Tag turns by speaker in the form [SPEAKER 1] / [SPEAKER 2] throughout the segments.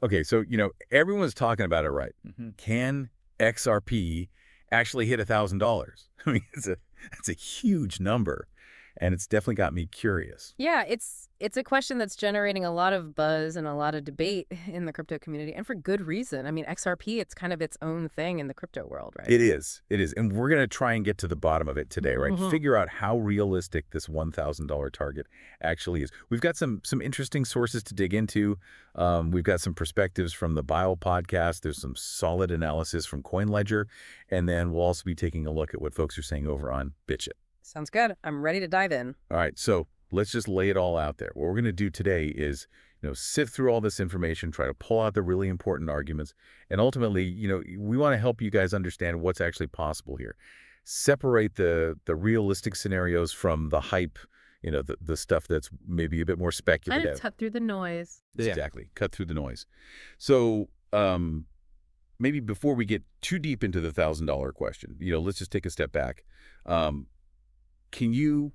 [SPEAKER 1] Okay, so, everyone's talking about it, right? Can XRP actually hit $1,000? I mean, it's a huge number, and it's definitely got me curious.
[SPEAKER 2] Yeah, it's a question that's generating a lot of buzz and a lot of debate in the crypto community, and for good reason. I mean, XRP, it's kind of its own thing in the crypto world, right?
[SPEAKER 1] It is. It is. And we're going to try and get to the bottom of it today, right?
[SPEAKER 2] Hmm.
[SPEAKER 1] Figure out how realistic this $1,000 target actually is. We've got some interesting sources to dig into. We've got some perspectives from the Bile podcast. There's some solid analysis from CoinLedger. And then we'll also be taking a look at what folks are saying over on BitChute.
[SPEAKER 2] Sounds good. I'm ready to dive in.
[SPEAKER 1] All right, so let's just lay it all out there. What we're going to do today is, sift through all this information, try to pull out the really important arguments, and ultimately, we want to help you guys understand what's actually possible here. Separate the realistic scenarios from the hype, the stuff that's maybe a bit more
[SPEAKER 2] Kind of
[SPEAKER 1] speculative.
[SPEAKER 2] cut through the noise.
[SPEAKER 1] Yeah. Exactly. Cut through the noise. So, maybe before we get too deep into the $1,000 question, let's just take a step back. Can you,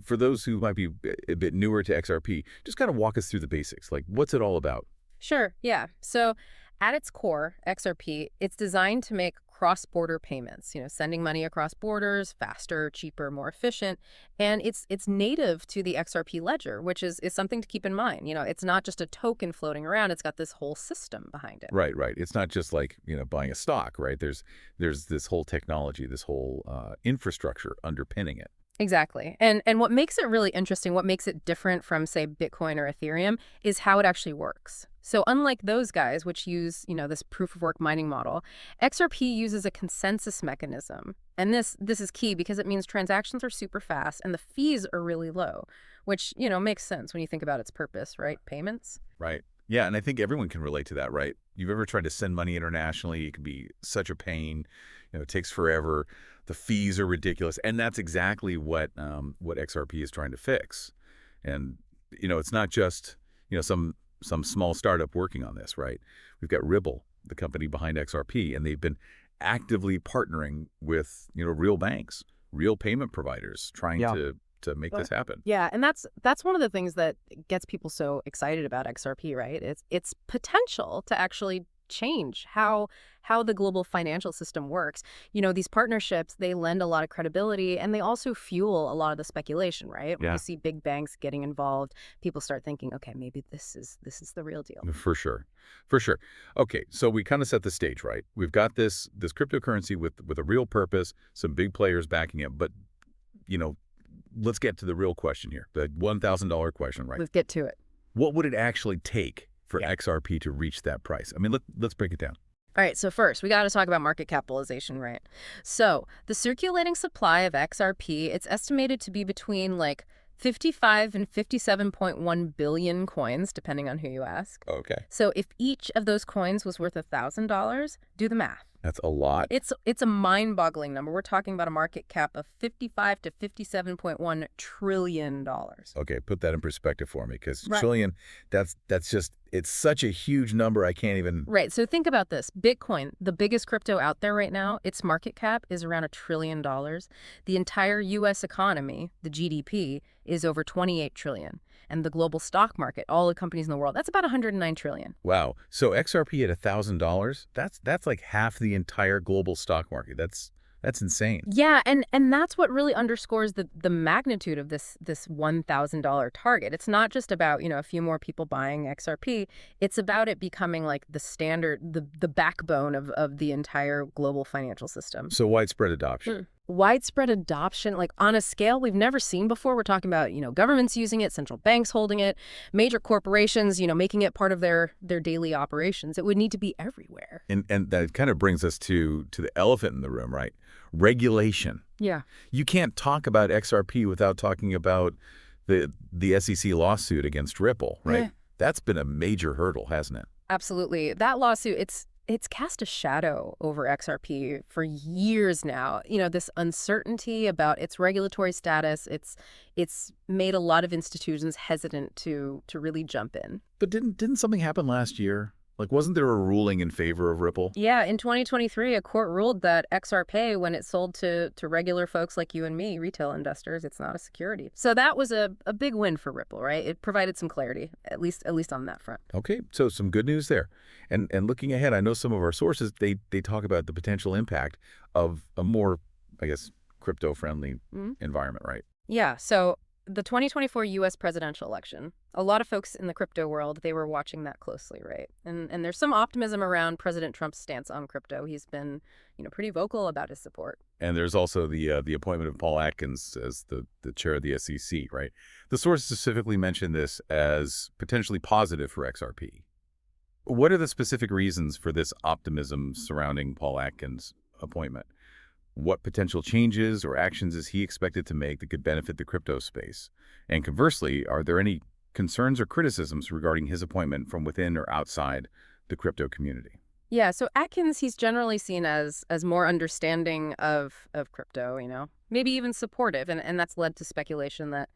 [SPEAKER 1] for those who might be a bit newer to XRP, just kind of walk us through the basics? Like, what's it all about?
[SPEAKER 2] Sure, yeah. So at its core, XRP, it's designed to make cross-border payments, sending money across borders, faster, cheaper, more efficient. And it's native to the XRP ledger, which is something to keep in mind. It's not just a token floating around, it's got this whole system behind it.
[SPEAKER 1] Right, right. It's not just like, buying a stock, right? There's this whole technology, this whole infrastructure underpinning it.
[SPEAKER 2] Exactly. And what makes it really interesting, what makes it different from, say, Bitcoin or Ethereum, is how it actually works. So unlike those guys, which use, this proof of work mining model, XRP uses a consensus mechanism. And this is key because it means transactions are super fast and the fees are really low, which, makes sense when you think about its purpose, right? Payments.
[SPEAKER 1] Right. Yeah, and I think everyone can relate to that, right? You've ever tried to send money internationally, it can be such a pain. It takes forever. The fees are ridiculous, and that's exactly what XRP is trying to fix. And it's not just some small startup working on this, right? We've got Ripple, the company behind XRP, and they've been actively partnering with real banks, real payment providers, trying
[SPEAKER 3] Yeah.
[SPEAKER 1] to make this happen.
[SPEAKER 2] Yeah, and that's one of the things that gets people so excited about XRP, right? It's its potential to actually change how the global financial system works. These partnerships, they lend a lot of credibility and they also fuel a lot of the speculation, right? When
[SPEAKER 1] Yeah.
[SPEAKER 2] you see big banks getting involved, people start thinking, okay, maybe this is the real deal.
[SPEAKER 1] For sure. For sure. Okay, so we kind of set the stage, right? We've got this cryptocurrency with a real purpose, some big players backing it, but you know, let's get to the real question here, the $1,000 question, right?
[SPEAKER 2] Let's get to it.
[SPEAKER 1] What would it actually take for
[SPEAKER 3] Yeah.
[SPEAKER 1] XRP to reach that price? I mean, let's break it down.
[SPEAKER 2] All right, so first, we got to talk about market capitalization, right? So the circulating supply of XRP, it's estimated to be between like 55 and 57.1 billion coins, depending on who you ask.
[SPEAKER 1] Okay.
[SPEAKER 2] So if each of those coins was worth $1,000, do the math.
[SPEAKER 1] That's a lot.
[SPEAKER 2] It's a mind-boggling number. We're talking about a market cap of 55 to 57.1 trillion dollars.
[SPEAKER 1] Okay, put that in perspective for me, because
[SPEAKER 2] Right.
[SPEAKER 1] trillion, that's just, it's such a huge number, I can't even.
[SPEAKER 2] Right. So think about this. Bitcoin, the biggest crypto out there right now, its market cap is around $1 trillion. The entire U.S. economy, the GDP, is over 28 trillion. And the global stock market, all the companies in the world, that's about 109 trillion.
[SPEAKER 1] Wow. So XRP at $1,000, that's like half the entire global stock market. That's insane.
[SPEAKER 2] Yeah, and that's what really underscores the magnitude of this $1,000 target. It's not just about, a few more people buying XRP. It's about it becoming like the standard, the backbone of the entire global financial system.
[SPEAKER 1] So widespread adoption.
[SPEAKER 2] Widespread adoption, like on a scale we've never seen before. We're talking about, governments using it, central banks holding it, major corporations, making it part of their daily operations. It would need to be everywhere.
[SPEAKER 1] And that kind of brings us to the elephant in the room, right? Regulation.
[SPEAKER 2] Yeah.
[SPEAKER 1] You can't talk about XRP without talking about the SEC lawsuit against Ripple, right?
[SPEAKER 2] Yeah.
[SPEAKER 1] That's been a major hurdle, hasn't it?
[SPEAKER 2] Absolutely. That lawsuit, it's cast a shadow over XRP for years now. This uncertainty about its regulatory status, it's made a lot of institutions hesitant to really jump in.
[SPEAKER 1] But didn't something happen last year? Like, wasn't there a ruling in favor of Ripple?
[SPEAKER 2] Yeah, in 2023, a court ruled that XRP, when it sold to regular folks like you and me, retail investors, it's not a security. So that was a big win for Ripple, right? It provided some clarity, at least on that front.
[SPEAKER 1] Okay, so some good news there. And looking ahead, I know some of our sources, they talk about the potential impact of a more, I guess, crypto-friendly environment, right?
[SPEAKER 2] Yeah, so the 2024 US presidential election, a lot of folks in the crypto world, they were watching that closely, right? And there's some optimism around President Trump's stance on crypto. He's been, pretty vocal about his support.
[SPEAKER 1] And there's also the appointment of Paul Atkins as the chair of the SEC, right? The source specifically mentioned this as potentially positive for XRP. What are the specific reasons for this optimism surrounding Paul Atkins' appointment? What potential changes or actions is he expected to make that could benefit the crypto space? And conversely, are there any concerns or criticisms regarding his appointment from within or outside the crypto community?
[SPEAKER 2] Yeah, so Atkins, he's generally seen as more understanding of crypto, maybe even supportive, and that's led to speculation that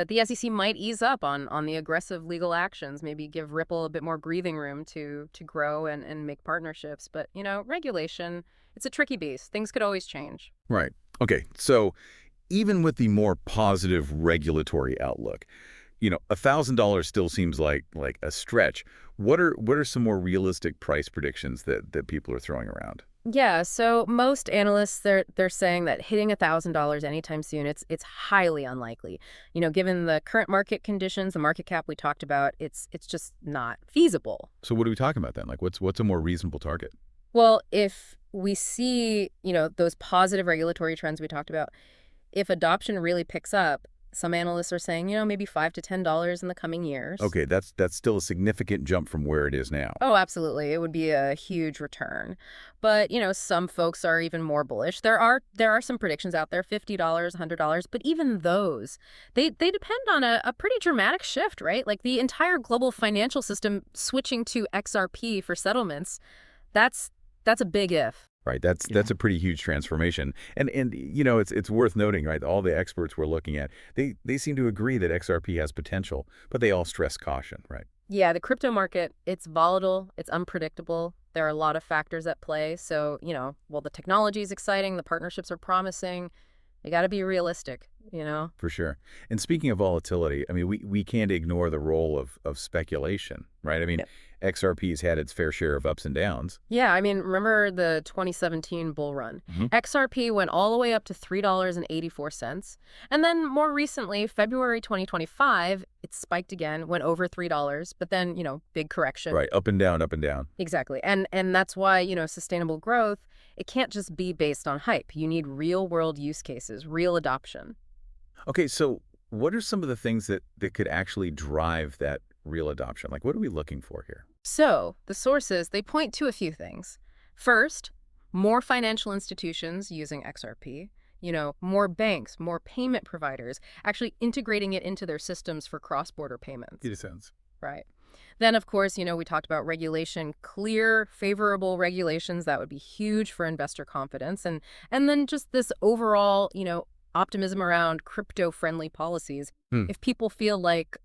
[SPEAKER 2] the SEC might ease up on the aggressive legal actions, maybe give Ripple a bit more breathing room to grow and make partnerships. But, regulation, it's a tricky beast. Things could always change.
[SPEAKER 1] Right. Okay. So even with the more positive regulatory outlook, $1,000 still seems like a stretch. What are some more realistic price predictions that people are throwing around?
[SPEAKER 2] Yeah, so most analysts they're saying that hitting $1,000 anytime soon, it's highly unlikely. Given the current market conditions, the market cap we talked about, it's just not feasible.
[SPEAKER 1] So what are we talking about then? Like what's a more reasonable target?
[SPEAKER 2] Well, if we see, those positive regulatory trends we talked about, if adoption really picks up, some analysts are saying, maybe $5 to $10 in the coming years.
[SPEAKER 1] Okay, that's still a significant jump from where it is now.
[SPEAKER 2] Oh, absolutely. It would be a huge return. But, some folks are even more bullish. There are some predictions out there, $50, $100, but even those, they depend on a pretty dramatic shift, right? Like the entire global financial system switching to XRP for settlements, that's a big if.
[SPEAKER 1] Right, that's a pretty huge transformation, and it's worth noting, right? All the experts we're looking at, they seem to agree that XRP has potential, but they all stress caution, right?
[SPEAKER 2] Yeah, the crypto market, it's volatile, it's unpredictable. There are a lot of factors at play. So, while the technology is exciting, the partnerships are promising, you got to be realistic.
[SPEAKER 1] For sure. And speaking of volatility, I mean, we can't ignore the role of speculation, right? I mean,
[SPEAKER 2] Yep.
[SPEAKER 1] XRP's had its fair share of ups and downs.
[SPEAKER 2] Yeah, I mean, remember the 2017 bull run?
[SPEAKER 1] Mhm.
[SPEAKER 2] XRP went all the way up to $3.84. And then more recently, February 2025, it spiked again, went over $3, but then, big correction.
[SPEAKER 1] Right, up and down, up and down.
[SPEAKER 2] Exactly. And that's why, sustainable growth, it can't just be based on hype. You need real world use cases, real adoption.
[SPEAKER 1] Okay, so what are some of the things that could actually drive that real adoption? Like, what are we looking for here?
[SPEAKER 2] So the sources, they point to a few things. First, more financial institutions using XRP, more banks, more payment providers, actually integrating it into their systems for cross-border payments.
[SPEAKER 1] It sense.
[SPEAKER 2] Right. Then, of course, we talked about regulation, clear, favorable regulations. That would be huge for investor confidence. And then just this overall, optimism around crypto-friendly policies. If people feel like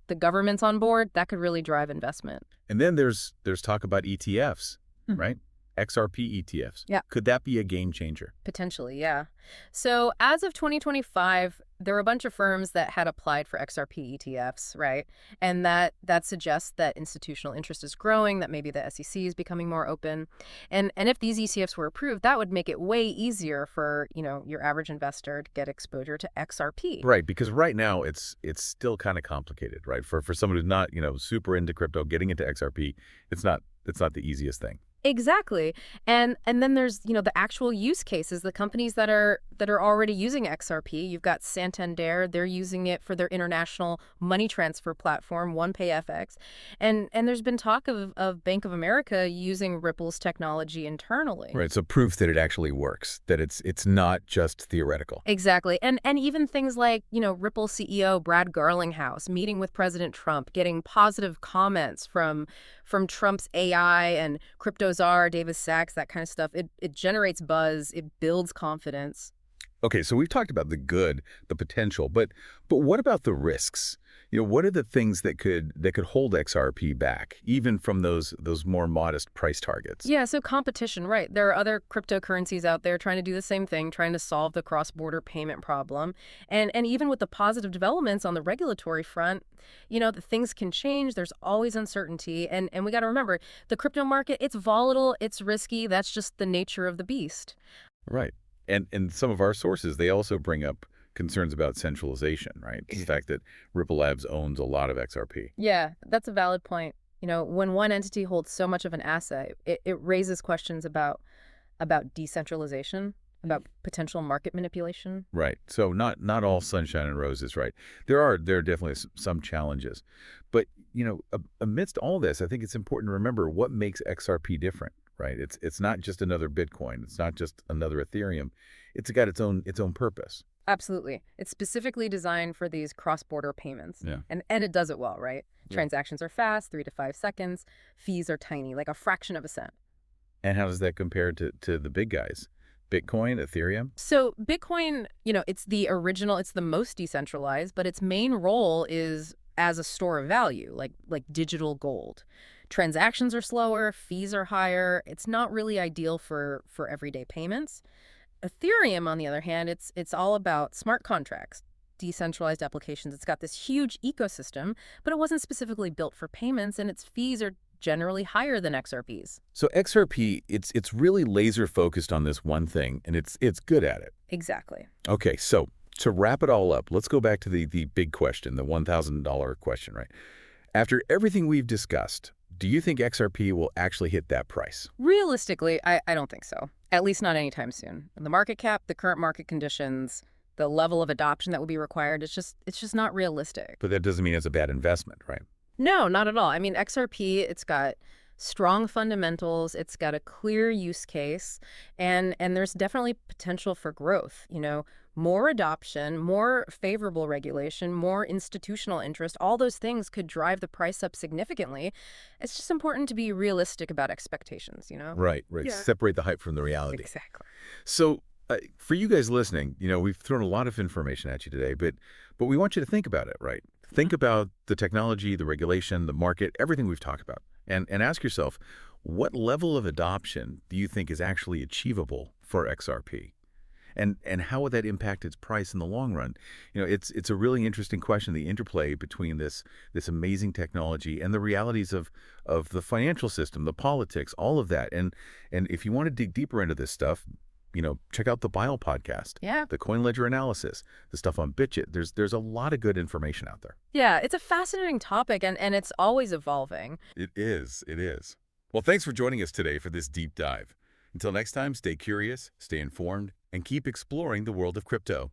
[SPEAKER 2] the government's on board, that could really drive investment.
[SPEAKER 1] And then there's talk about ETFs, right? XRP ETFs.
[SPEAKER 2] Yeah.
[SPEAKER 1] Could that be a game changer?
[SPEAKER 2] Potentially, yeah. So as of 2025, there were a bunch of firms that had applied for XRP ETFs, right? And that suggests that institutional interest is growing, that maybe the SEC is becoming more open. And if these ETFs were approved, that would make it way easier for, your average investor to get exposure to XRP.
[SPEAKER 1] Right, because right now it's still kind of complicated, right? For someone who's not, super into crypto, getting into XRP, it's not the easiest thing.
[SPEAKER 2] Exactly. And then there's, the actual use cases, the companies that are already using XRP. You've got Santander, they're using it for their international money transfer platform, OnePayFX. And there's been talk of Bank of America using Ripple's technology internally.
[SPEAKER 1] Right, so proof that it actually works, that it's not just theoretical.
[SPEAKER 2] Exactly. And even things like, Ripple CEO Brad Garlinghouse meeting with President Trump, getting positive comments from Trump's AI and crypto czar Davis Sachs, that kind of stuff. It generates buzz, it builds confidence.
[SPEAKER 1] Okay, so we've talked about the good, the potential, but what about the risks? What are the things that could hold XRP back, even from those more modest price targets?
[SPEAKER 2] Yeah, so competition, right. There are other cryptocurrencies out there trying to do the same thing, trying to solve the cross-border payment problem. And even with the positive developments on the regulatory front, the things can change. There's always uncertainty. And we got to remember, the crypto market, it's volatile, it's risky. That's just the nature of the beast.
[SPEAKER 1] Right. And some of our sources, they also bring up concerns about centralization, right? The fact that Ripple Labs owns a lot of XRP.
[SPEAKER 2] Yeah, that's a valid point. When one entity holds so much of an asset, it raises questions about decentralization, about potential market manipulation.
[SPEAKER 1] Right. So not all sunshine and roses, right? There are definitely some challenges. But, amidst all this, I think it's important to remember what makes XRP different, right? It's not just another Bitcoin. It's not just another Ethereum. It's got its own purpose.
[SPEAKER 2] Absolutely. It's specifically designed for these cross-border payments.
[SPEAKER 1] Yeah.
[SPEAKER 2] And it does it well, right?
[SPEAKER 1] Yeah.
[SPEAKER 2] Transactions are fast, 3 to 5 seconds. Fees are tiny, like a fraction of a cent.
[SPEAKER 1] And how does that compare to the big guys? Bitcoin, Ethereum?
[SPEAKER 2] So Bitcoin, it's the original, it's the most decentralized, but its main role is as a store of value, like digital gold. Transactions are slower, fees are higher. It's not really ideal for everyday payments. Ethereum, on the other hand, it's all about smart contracts, decentralized applications. It's got this huge ecosystem, but it wasn't specifically built for payments, and its fees are generally higher than XRP's.
[SPEAKER 1] So XRP, it's really laser focused on this one thing, and it's good at it.
[SPEAKER 2] Exactly.
[SPEAKER 1] Okay, so to wrap it all up, let's go back to the big question, the $1,000 question, right? After everything we've discussed, do you think XRP will actually hit that price?
[SPEAKER 2] Realistically, I don't think so. At least not anytime soon. The market cap, the current market conditions, the level of adoption that would be required, it's just not realistic.
[SPEAKER 1] But that doesn't mean it's a bad investment, right?
[SPEAKER 2] No, not at all. I mean, XRP, it's got strong fundamentals, it's got a clear use case, and there's definitely potential for growth, more adoption, more favorable regulation, more institutional interest. All those things could drive the price up significantly. It's just important to be realistic about expectations.
[SPEAKER 1] Right, right.
[SPEAKER 2] Yeah.
[SPEAKER 1] Separate the hype from the reality.
[SPEAKER 2] Exactly.
[SPEAKER 1] So for you guys listening, we've thrown a lot of information at you today, but we want you to think about it, right? Think about the technology, the regulation, the market, everything we've talked about, and ask yourself, what level of adoption do you think is actually achievable for XRP? And how would that impact its price in the long run? It's a really interesting question, the interplay between this amazing technology and the realities of the financial system, the politics, all of that. And if you want to dig deeper into this stuff, check out the Bile podcast,
[SPEAKER 2] Yeah.
[SPEAKER 1] the coin ledger analysis, the stuff on BitChit. There's a lot of good information out there.
[SPEAKER 2] Yeah, it's a fascinating topic, and it's always evolving.
[SPEAKER 1] It is. It is. Well, thanks for joining us today for this deep dive. Until next time, stay curious, stay informed, and keep exploring the world of crypto.